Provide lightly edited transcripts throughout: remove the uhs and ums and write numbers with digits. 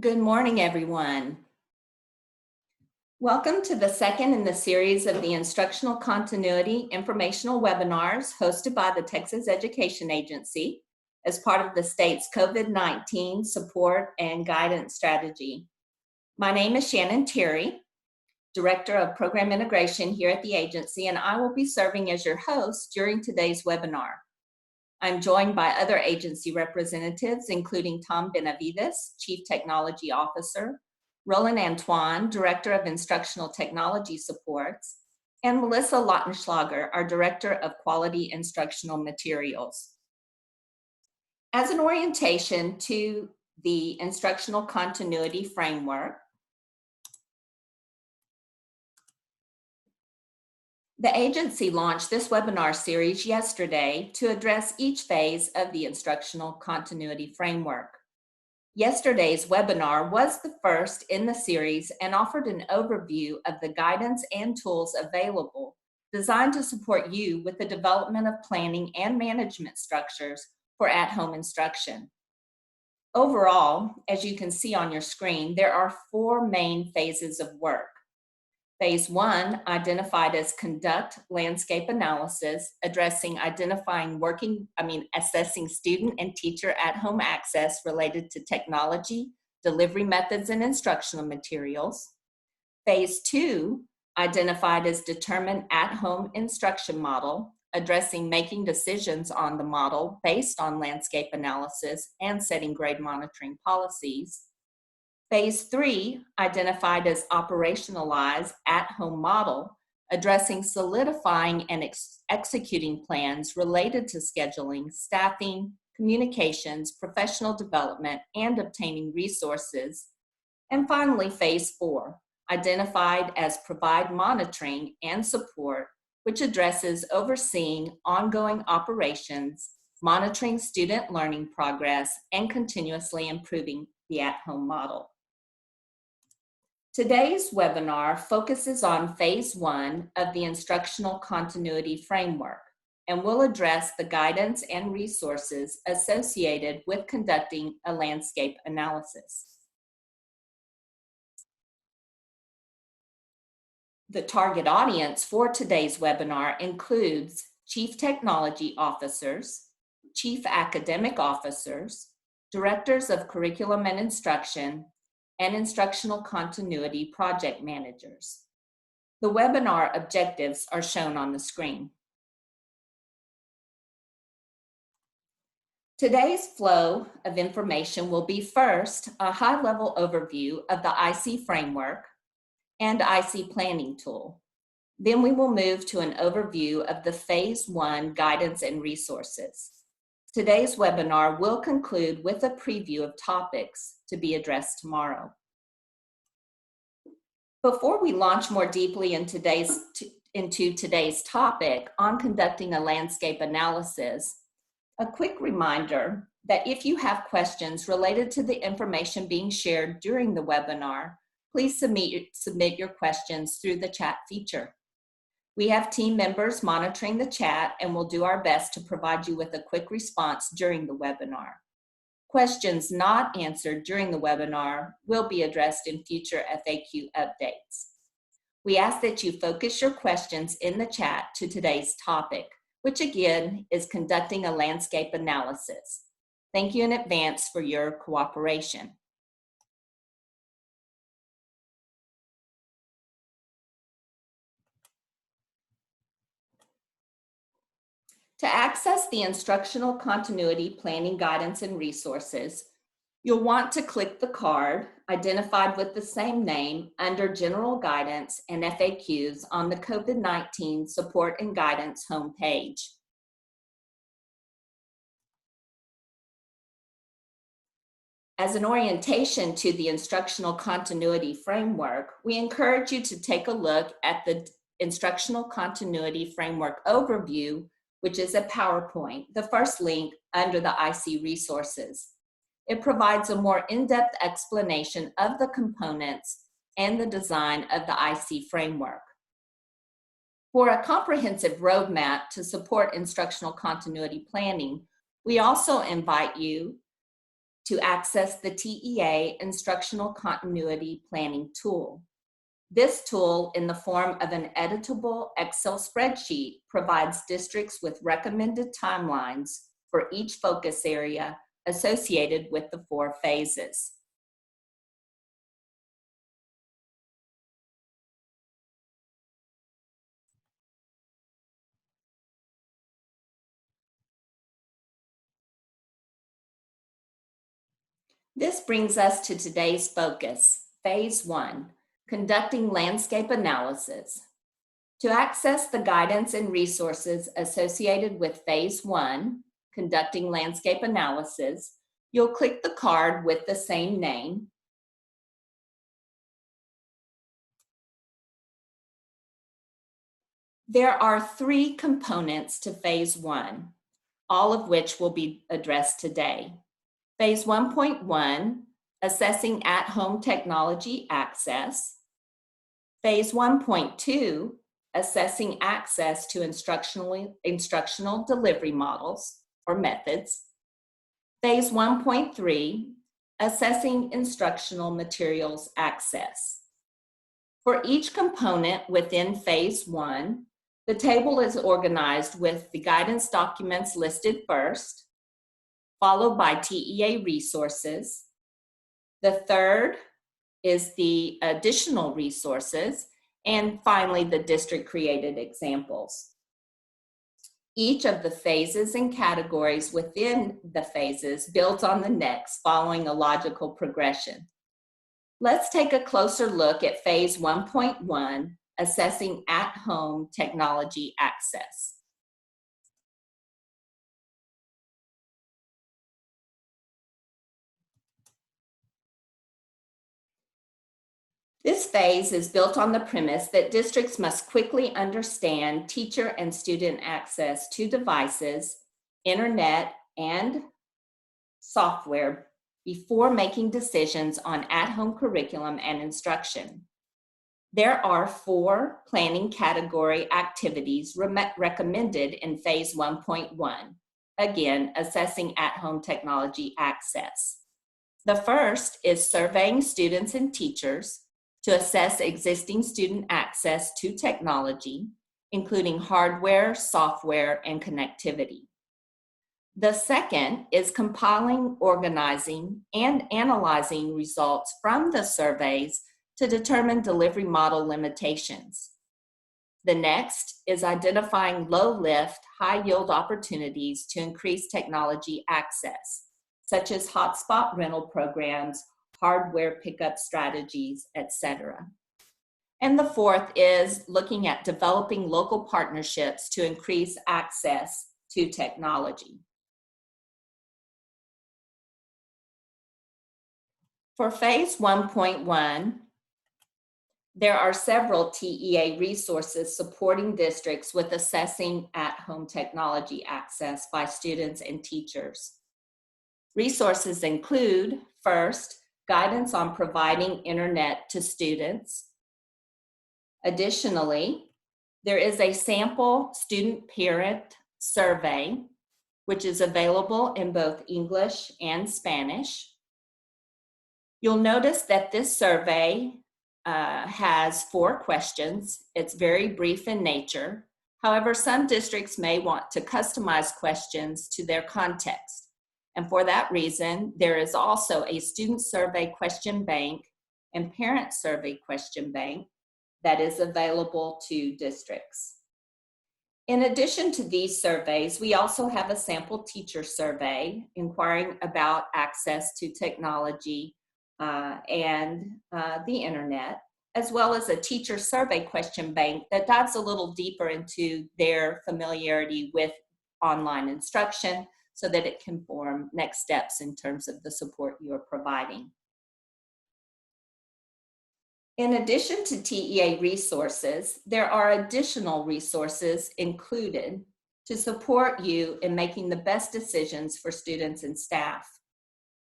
Good morning, everyone. Welcome to the second in the series of the Instructional Continuity informational webinars hosted by the Texas Education Agency as part of the state's COVID-19 support and guidance strategy. My name is Shannon Terry, Director of Program Integration here at the agency, and I will be serving as your host during today's webinar. I'm joined by other agency representatives, including Tom Benavides, Chief Technology Officer, Roland Antoine, Director of Instructional Technology Supports, and Melissa Lautenschlager, our Director of Quality Instructional Materials. As an orientation to the Instructional Continuity Framework, the agency launched this webinar series yesterday to address each phase of the Instructional Continuity Framework. Yesterday's webinar was the first in the series and offered an overview of the guidance and tools available designed to support you with the development of planning and management structures for at-home instruction. Overall, as you can see on your screen, there are four main phases of work. Phase 1, identified as conduct landscape analysis, addressing assessing student and teacher at-home access related to technology, delivery methods, and instructional materials. Phase 2, identified as determine at-home instruction model, addressing making decisions on the model based on landscape analysis and setting grade monitoring policies. Phase 3, identified as operationalize at-home model, addressing solidifying and executing plans related to scheduling, staffing, communications, professional development, and obtaining resources. And finally, Phase 4, identified as provide monitoring and support, which addresses overseeing ongoing operations, monitoring student learning progress, and continuously improving the at-home model. Today's webinar focuses on Phase 1 of the Instructional Continuity Framework and will address the guidance and resources associated with conducting a landscape analysis. The target audience for today's webinar includes Chief Technology Officers, Chief Academic Officers, Directors of Curriculum and Instruction, and Instructional Continuity Project Managers. The webinar objectives are shown on the screen. Today's flow of information will be first, a high-level overview of the IC framework and IC planning tool. Then we will move to an overview of the Phase 1 guidance and resources. Today's webinar will conclude with a preview of topics to be addressed tomorrow. Before we launch more deeply into today's topic on conducting a landscape analysis, a quick reminder that if you have questions related to the information being shared during the webinar, please submit your questions through the chat feature. We have team members monitoring the chat and will do our best to provide you with a quick response during the webinar. Questions not answered during the webinar will be addressed in future FAQ updates. We ask that you focus your questions in the chat to today's topic, which again is conducting a landscape analysis. Thank you in advance for your cooperation. To access the Instructional Continuity Planning Guidance and Resources, you'll want to click the card identified with the same name under General Guidance and FAQs on the COVID-19 Support and Guidance homepage. As an orientation to the Instructional Continuity Framework, we encourage you to take a look at the Instructional Continuity Framework Overview, which is a PowerPoint, the first link under the IC Resources. It provides a more in-depth explanation of the components and the design of the IC framework. For a comprehensive roadmap to support instructional continuity planning, we also invite you to access the TEA Instructional Continuity Planning tool. This tool, in the form of an editable Excel spreadsheet, provides districts with recommended timelines for each focus area associated with the 4 phases. This brings us to today's focus, Phase 1, conducting landscape analysis. To access the guidance and resources associated with Phase 1, conducting landscape analysis, you'll click the card with the same name. There are 3 components to Phase 1, all of which will be addressed today. Phase 1.1, assessing at-home technology access. Phase 1.2, assessing access to instructional delivery models or methods. Phase 1.3, assessing instructional materials access. For each component within Phase 1, the table is organized with the guidance documents listed first, followed by TEA resources. The third is the additional resources, and finally the district-created examples. Each of the phases and categories within the phases builds on the next, following a logical progression. Let's take a closer look at Phase 1.1, assessing at-home technology access. This phase is built on the premise that districts must quickly understand teacher and student access to devices, internet, and software before making decisions on at-home curriculum and instruction. There are 4 planning category activities recommended in Phase 1.1, again, assessing at-home technology access. The first is surveying students and teachers to assess existing student access to technology, including hardware, software, and connectivity. The second is compiling, organizing, and analyzing results from the surveys to determine delivery model limitations. The next is identifying low-lift, high-yield opportunities to increase technology access, such as hotspot rental programs, hardware pickup strategies, etc. And the fourth is looking at developing local partnerships to increase access to technology. For Phase 1.1, there are several TEA resources supporting districts with assessing at-home technology access by students and teachers. Resources include, first, guidance on providing internet to students. Additionally, there is a sample student-parent survey, which is available in both English and Spanish. You'll notice that this survey has 4 questions. It's very brief in nature. However, some districts may want to customize questions to their context. And for that reason, there is also a student survey question bank and parent survey question bank that is available to districts. In addition to these surveys, we also have a sample teacher survey inquiring about access to technology and the internet, as well as a teacher survey question bank that dives a little deeper into their familiarity with online instruction, so that it can form next steps in terms of the support you're providing. In addition to TEA resources, there are additional resources included to support you in making the best decisions for students and staff.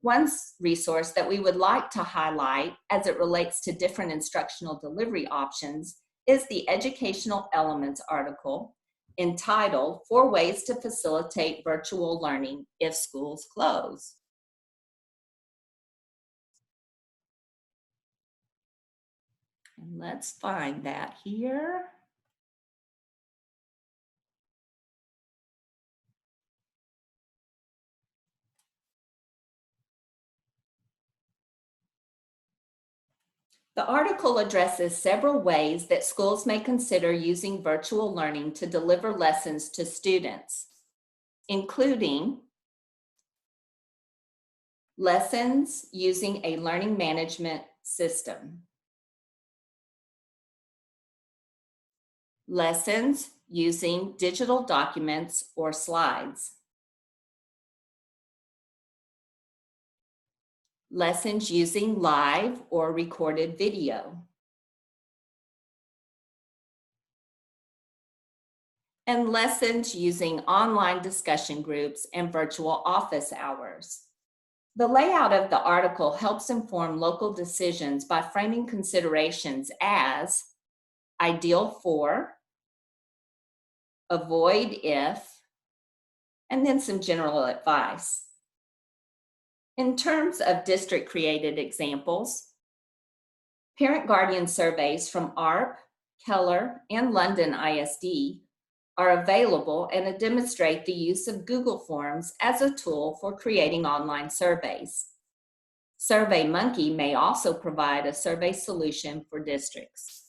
One resource that we would like to highlight as it relates to different instructional delivery options is the Educational Elements article entitled 4 Ways to Facilitate Virtual Learning If Schools Close. And let's find that here. The article addresses several ways that schools may consider using virtual learning to deliver lessons to students, including lessons using a learning management system, lessons using digital documents or slides, lessons using live or recorded video, and lessons using online discussion groups and virtual office hours. The layout of the article helps inform local decisions by framing considerations as ideal for, avoid if, and then some general advice. In terms of district-created examples, parent-guardian surveys from ARP, Keller, and London ISD are available and demonstrate the use of Google Forms as a tool for creating online surveys. SurveyMonkey may also provide a survey solution for districts.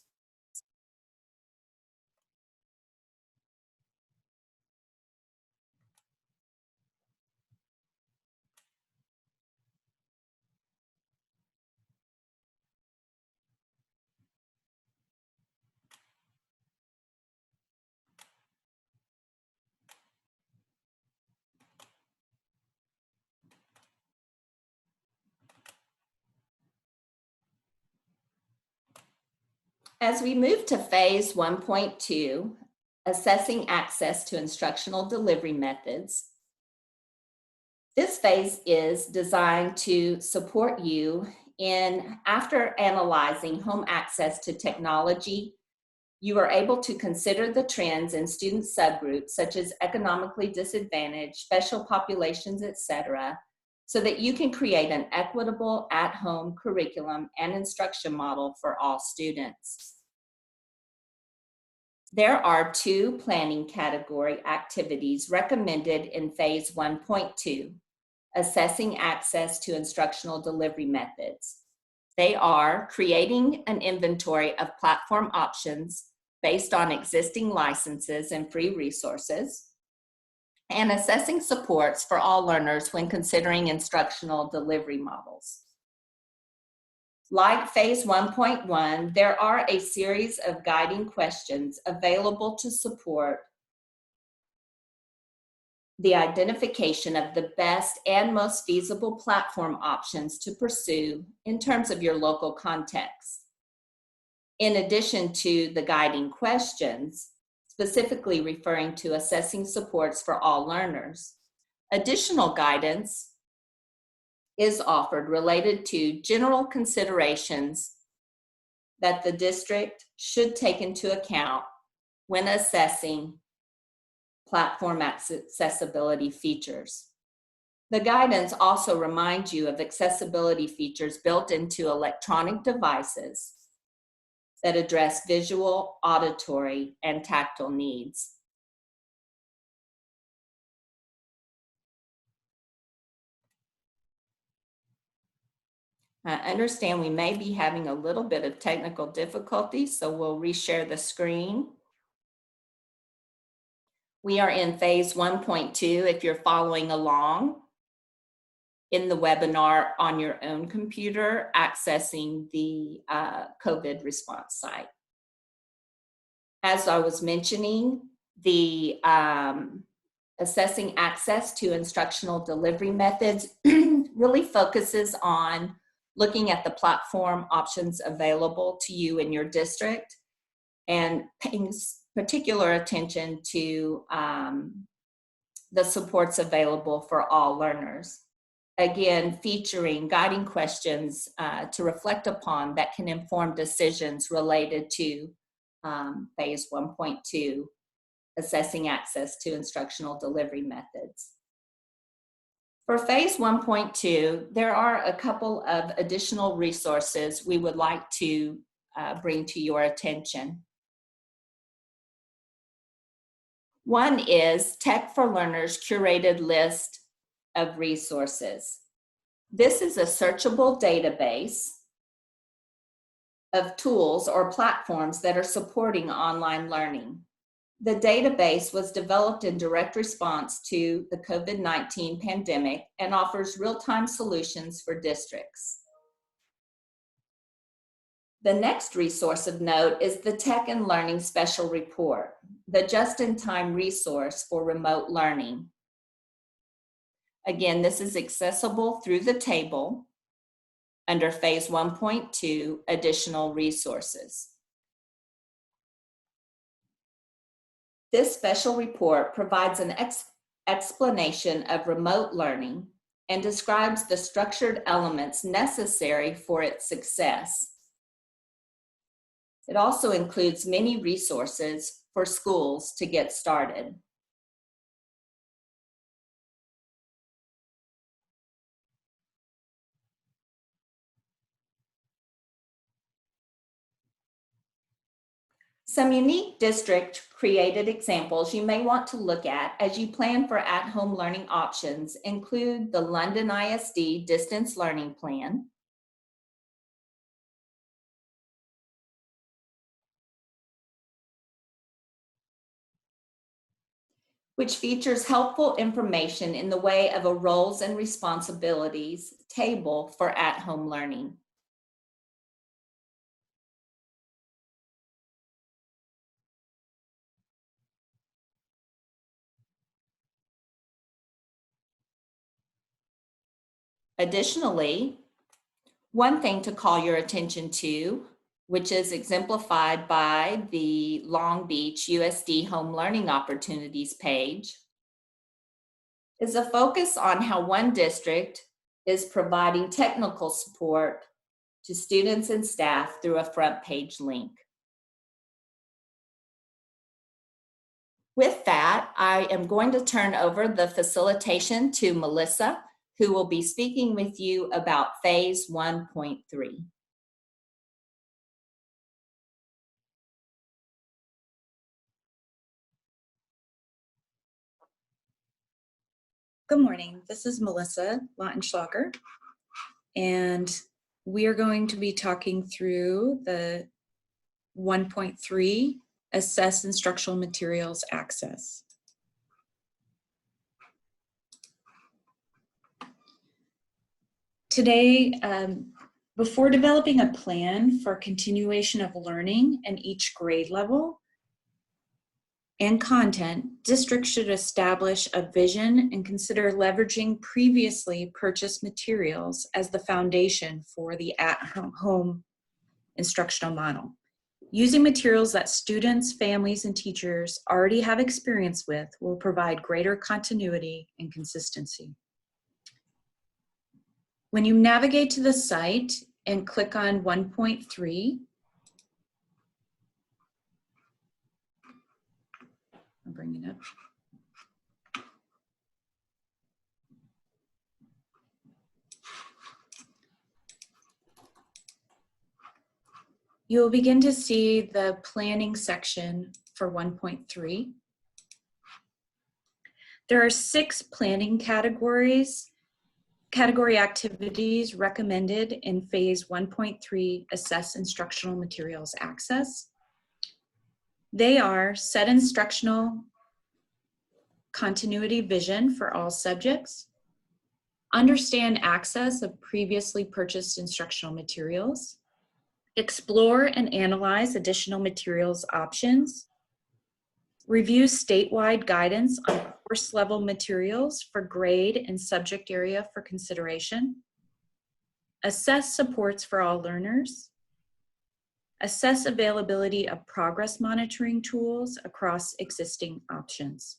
As we move to phase 1.2, assessing access to instructional delivery methods, this phase is designed to support you in, after analyzing home access to technology, you are able to consider the trends in student subgroups such as economically disadvantaged, special populations, etc., so that you can create an equitable at-home curriculum and instruction model for all students. There are 2 planning category activities recommended in phase 1.2, assessing access to instructional delivery methods. They are creating an inventory of platform options based on existing licenses and free resources, and assessing supports for all learners when considering instructional delivery models. Like phase 1.1, there are a series of guiding questions available to support the identification of the best and most feasible platform options to pursue in terms of your local context. In addition to the guiding questions, specifically referring to assessing supports for all learners, additional guidance is offered related to general considerations that the district should take into account when assessing platform accessibility features. The guidance also reminds you of accessibility features built into electronic devices that address visual, auditory, and tactile needs. I understand we may be having a little bit of technical difficulty, so we'll reshare the screen. We are in phase 1.2 if you're following along in the webinar on your own computer, accessing the COVID response site. As I was mentioning, the assessing access to instructional delivery methods really focuses on looking at the platform options available to you in your district and paying particular attention to the supports available for all learners. Again, featuring guiding questions to reflect upon that can inform decisions related to phase 1.2, assessing access to instructional delivery methods. For phase 1.2, there are a couple of additional resources we would like to bring to your attention. One is Tech for Learners curated list of resources. This is a searchable database of tools or platforms that are supporting online learning. The database was developed in direct response to the COVID-19 pandemic and offers real-time solutions for districts. The next resource of note is the Tech and Learning Special Report, the just-in-time resource for remote learning. Again, this is accessible through the table under Phase 1.2, Additional Resources. This special report provides an explanation of remote learning and describes the structured elements necessary for its success. It also includes many resources for schools to get started. Some unique district-created examples you may want to look at as you plan for at-home learning options include the London ISD Distance Learning Plan, which features helpful information in the way of a roles and responsibilities table for at-home learning. Additionally, one thing to call your attention to, which is exemplified by the Long Beach USD Home Learning Opportunities page, is a focus on how one district is providing technical support to students and staff through a front page link. With that, I am going to turn over the facilitation to Melissa, who will be speaking with you about Phase 1.3. Good morning, this is Melissa Lautenschlager, and we are going to be talking through the 1.3 Assess Instructional Materials Access. Today, before developing a plan for continuation of learning in each grade level and content, districts should establish a vision and consider leveraging previously purchased materials as the foundation for the at-home instructional model. Using materials that students, families, and teachers already have experience with will provide greater continuity and consistency. When you navigate to the site and click on 1.3, I'll bring it up. You'll begin to see the planning section for 1.3. There are 6 planning category activities recommended in Phase 1.3 Assess Instructional Materials Access. They are set instructional continuity vision for all subjects, understand access of previously purchased instructional materials, explore and analyze additional materials options, review statewide guidance on course level materials for grade and subject area for consideration, assess supports for all learners, assess availability of progress monitoring tools across existing options.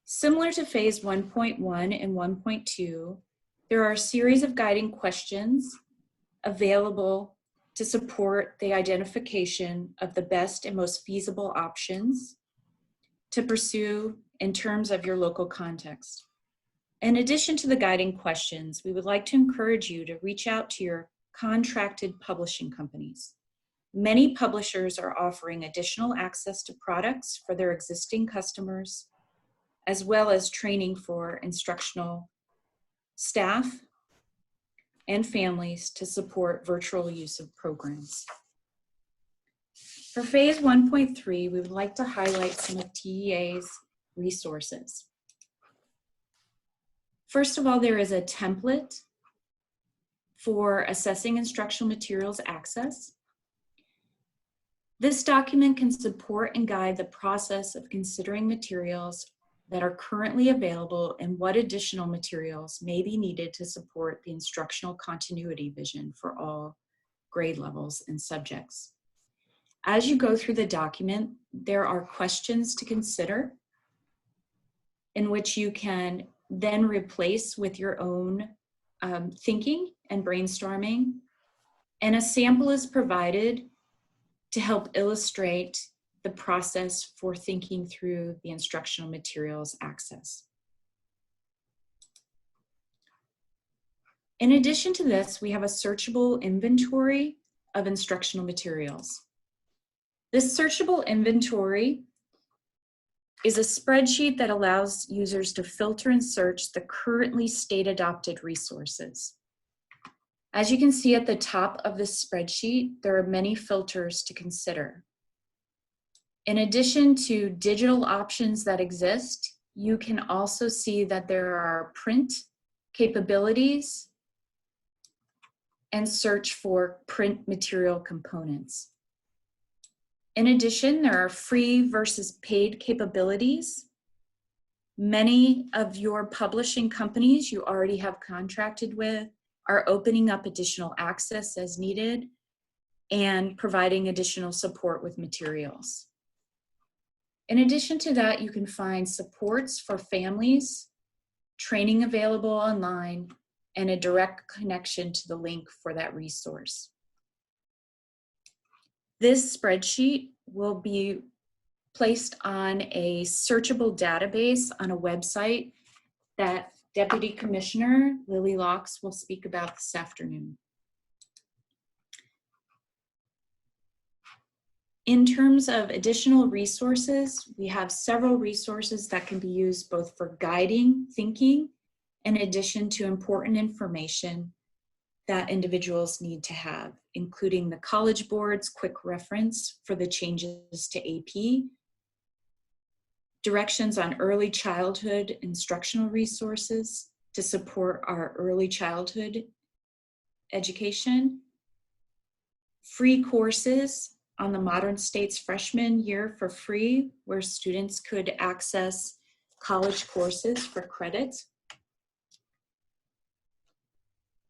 Similar to Phase 1.1 and 1.2, there are a series of guiding questions available to support the identification of the best and most feasible options to pursue in terms of your local context. In addition to the guiding questions, we would like to encourage you to reach out to your contracted publishing companies. Many publishers are offering additional access to products for their existing customers, as well as training for instructional staff and families to support virtual use of programs. For phase 1.3, we would like to highlight some of TEA's resources. First of all, there is a template for assessing instructional materials access. This document can support and guide the process of considering materials that are currently available and what additional materials may be needed to support the instructional continuity vision for all grade levels and subjects. As you go through the document, there are questions to consider in which you can then replace with your own thinking and brainstorming. And a sample is provided to help illustrate the process for thinking through the instructional materials access. In addition to this, we have a searchable inventory of instructional materials. This searchable inventory is a spreadsheet that allows users to filter and search the currently state-adopted resources. As you can see at the top of this spreadsheet, there are many filters to consider. In addition to digital options that exist, you can also see that there are print capabilities and search for print material components. In addition, there are free versus paid capabilities. Many of your publishing companies you already have contracted with are opening up additional access as needed and providing additional support with materials. In addition to that, you can find supports for families, training available online, and a direct connection to the link for that resource. This spreadsheet will be placed on a searchable database on a website that Deputy Commissioner Lily Locks will speak about this afternoon. In terms of additional resources, we have several resources that can be used both for guiding thinking in addition to important information that individuals need to have, including the College Board's quick reference for the changes to AP, directions on early childhood instructional resources to support our early childhood education, free courses on the Modern States freshman year for free, where students could access college courses for credit.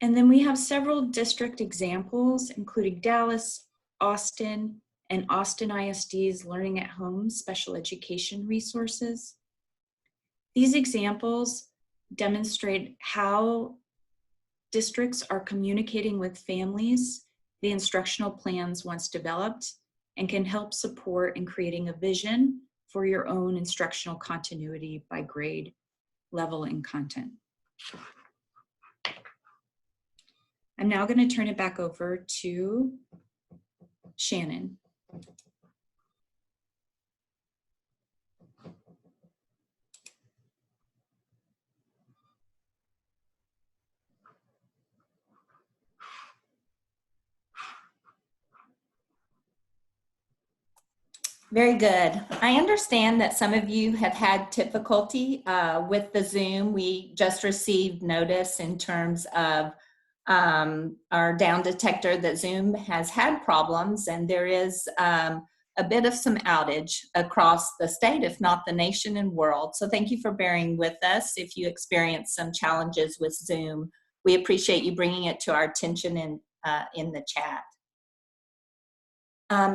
And then we have several district examples, including Dallas, Austin, and Austin ISD's Learning at Home special education resources. These examples demonstrate how districts are communicating with families the instructional plans once developed and can help support in creating a vision for your own instructional continuity by grade, level, and content. I'm now going to turn it back over to Shannon. Very good. I understand that some of you have had difficulty with the Zoom. We just received notice in terms of our down detector that Zoom has had problems, and there is a bit of some outage across the state, if not the nation and world. So thank you for bearing with us if you experience some challenges with Zoom. We appreciate you bringing it to our attention in the chat.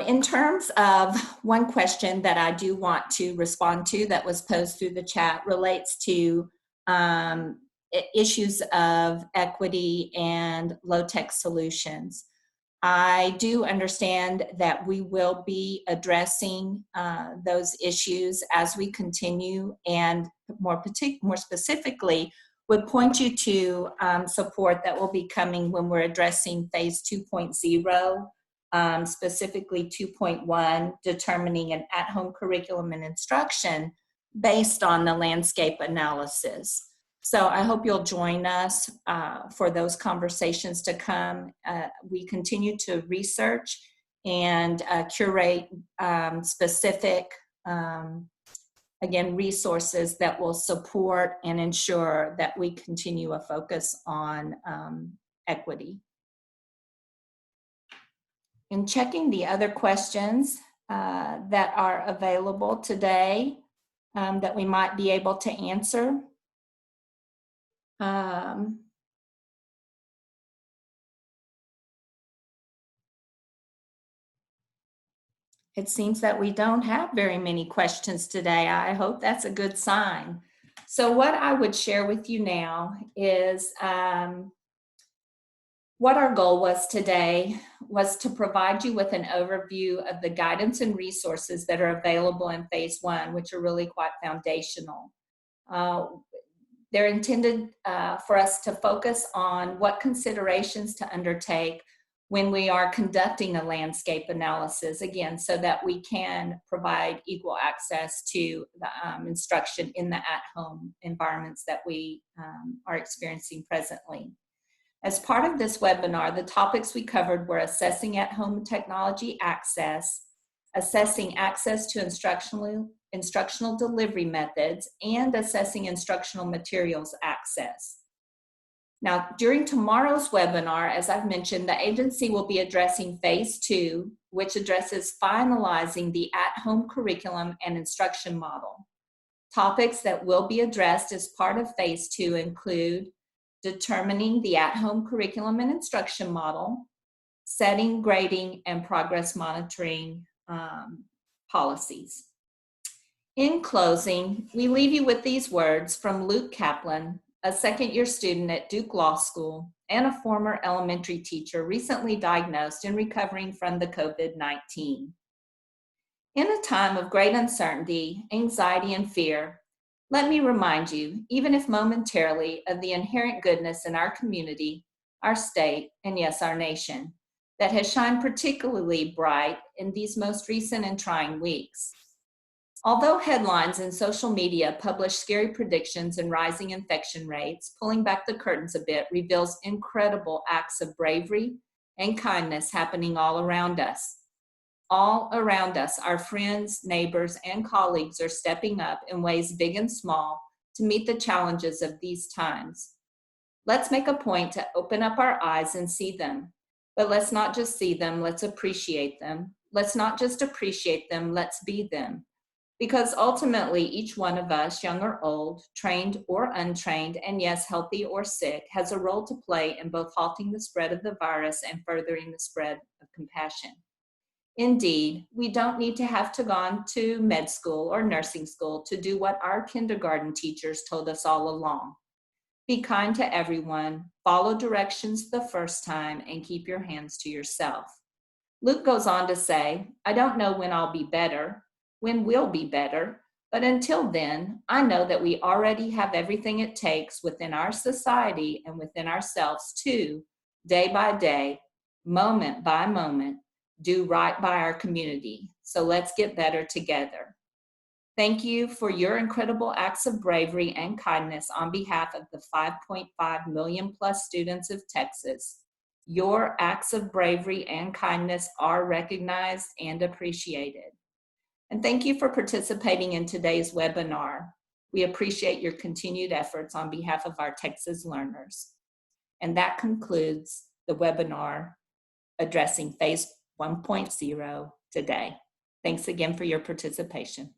In terms of one question that I do want to respond to that was posed through the chat relates to issues of equity and low-tech solutions. I do understand that we will be addressing those issues as we continue, and more specifically, would point you to support that will be coming when we're addressing phase 2.0, specifically 2.1, determining an at-home curriculum and instruction based on the landscape analysis. So I hope you'll join us for those conversations to come. We continue to research and curate specific again, resources that will support and ensure that we continue a focus on equity. In checking the other questions that are available today that we might be able to answer, it seems that we don't have very many questions today. I hope that's a good sign. So what I would share with you now is what our goal was today was to provide you with an overview of the guidance and resources that are available in phase 1, which are really quite foundational. They're intended for us to focus on what considerations to undertake when we are conducting a landscape analysis, again, so that we can provide equal access to the instruction in the at-home environments that we are experiencing presently. As part of this webinar, the topics we covered were assessing at-home technology access, assessing access to instructional delivery methods, and assessing instructional materials access. Now, during tomorrow's webinar, as I've mentioned, the agency will be addressing phase 2, which addresses finalizing the at-home curriculum and instruction model. Topics that will be addressed as part of phase 2 include determining the at-home curriculum and instruction model, setting, grading, and progress monitoring policies. In closing, we leave you with these words from Luke Kaplan, a second-year student at Duke Law School and a former elementary teacher recently diagnosed and recovering from the COVID-19. In a time of great uncertainty, anxiety, and fear, let me remind you, even if momentarily, of the inherent goodness in our community, our state, and yes, our nation, that has shined particularly bright in these most recent and trying weeks. Although headlines and social media publish scary predictions and rising infection rates, pulling back the curtains a bit reveals incredible acts of bravery and kindness happening all around us. All around us, our friends, neighbors, and colleagues are stepping up in ways big and small to meet the challenges of these times. Let's make a point to open up our eyes and see them. But let's not just see them, let's appreciate them. Let's not just appreciate them, let's be them. Because ultimately, each one of us, young or old, trained or untrained, and yes, healthy or sick, has a role to play in both halting the spread of the virus and furthering the spread of compassion. Indeed, we don't need to have to gone to med school or nursing school to do what our kindergarten teachers told us all along. Be kind to everyone, follow directions the first time, and keep your hands to yourself. Luke goes on to say, I don't know when I'll be better, when we'll be better, but until then, I know that we already have everything it takes within our society and within ourselves to, day by day, moment by moment, do right by our community. So let's get better together. Thank you for your incredible acts of bravery and kindness on behalf of the 5.5 million plus students of Texas. Your acts of bravery and kindness are recognized and appreciated. And thank you for participating in today's webinar. We appreciate your continued efforts on behalf of our Texas learners. And that concludes the webinar addressing phase 1.0 today. Thanks again for your participation.